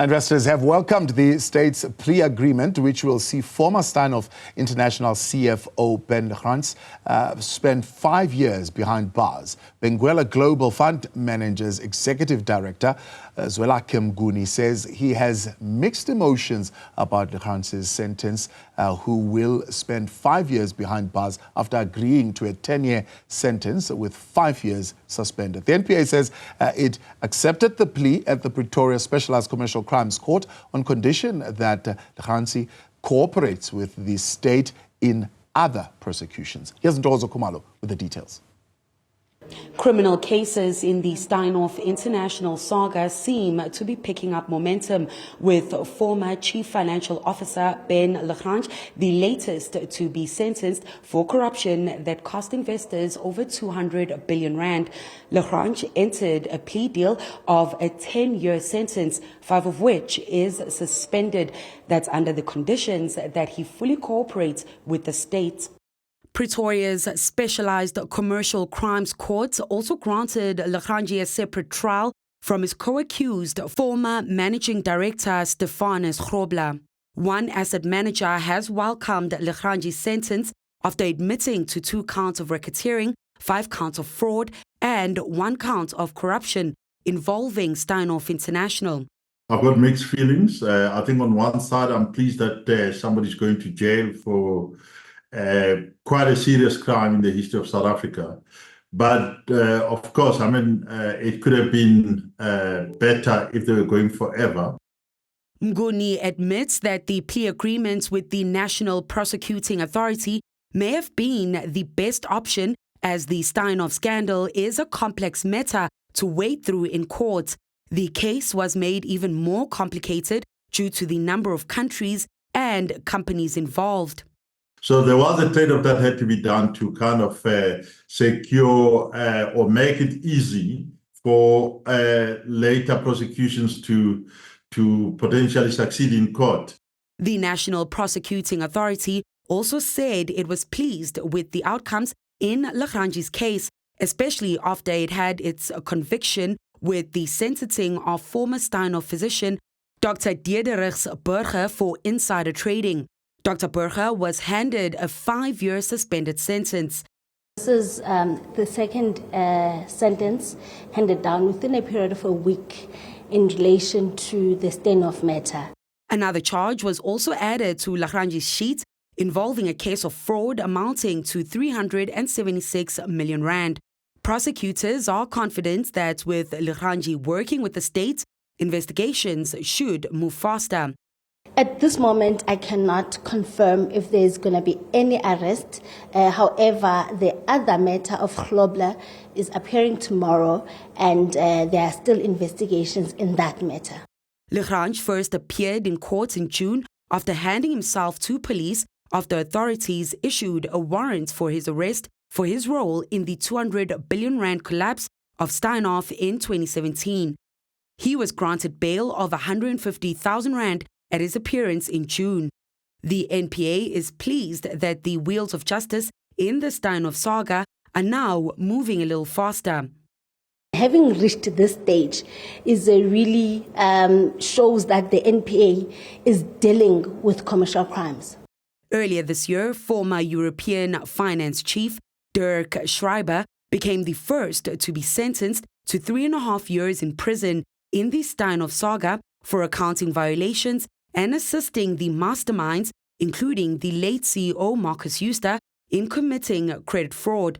Investors have welcomed the state's plea agreement, which will see former Steinhoff International CFO Benguela spend 5 years behind bars. Benguela Global Fund Managers Executive Director Zwelakhe Mnguni says he has mixed emotions about Benguela's sentence, who will spend 5 years behind bars after agreeing to a 10-year sentence with 5 years suspended. The NPA says it accepted the plea at the Pretoria Specialised Commercial Crimes Court on condition that Benguela cooperates with the state in other prosecutions. Here's Ntokozo Khumalo with the details. Criminal cases in the Steinhoff International saga seem to be picking up momentum, with former Chief Financial Officer Benguela the latest to be sentenced for corruption that cost investors over 200 billion rand. Benguela entered a plea deal of a 10-year sentence, 5 of which is suspended. That's under the conditions that he fully cooperates with the state. Pretoria's Specialised Commercial Crimes Court also granted Benguela a separate trial from his co-accused former Managing Director Steinhoff Grobler. One asset manager has welcomed Benguela's sentence after admitting to 2 counts of racketeering, 5 counts of fraud, and 1 count of corruption involving Steinhoff International. I've got mixed feelings. I think on one side, I'm pleased that somebody's going to jail for quite a serious crime in the history of South Africa. But of course, I mean, it could have been better if they were going forever. Mnguni admits that the plea agreements with the National Prosecuting Authority may have been the best option, as the Steinhoff scandal is a complex matter to wade through in court. The case was made even more complicated due to the number of countries and companies involved. So there was a trade-off that had to be done to kind of secure or make it easy for later prosecutions to potentially succeed in court. The National Prosecuting Authority also said it was pleased with the outcomes in Benguela's case, especially after it had its conviction with the sentencing of former Steinhoff physician Dr. Burger for insider trading. Dr. Burger was handed a 5-year suspended sentence. This is the second sentence handed down within a period of a week in relation to the Steinhoff matter. Another charge was also added to Benguela's sheet involving a case of fraud amounting to 376 million rand. Prosecutors are confident that with Benguela working with the state, investigations should move faster. At this moment, I cannot confirm if there's going to be any arrest. However, the other matter of Grobler is appearing tomorrow, and there are still investigations in that matter. Benguela first appeared in court in June after handing himself to police after authorities issued a warrant for his arrest for his role in the 200 billion rand collapse of Steinhoff in 2017. He was granted bail of 150,000 rand at his appearance in June. The NPA is pleased that the wheels of justice in the Steinhoff saga are now moving a little faster. Having reached this stage is really shows that the NPA is dealing with commercial crimes. Earlier this year, former European finance chief Dirk Schreiber became the first to be sentenced to 3.5 years in prison in the Steinhoff saga for accounting violations and assisting the masterminds, including the late CEO Marcus Jooste, in committing credit fraud.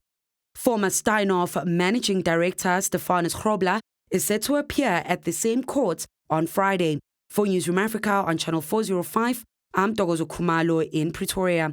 Former Steinhoff Managing Director Steinhoff Grobler is set to appear at the same court on Friday. For Newzroom Afrika on Channel 405, I'm Ntokozo Khumalo in Pretoria.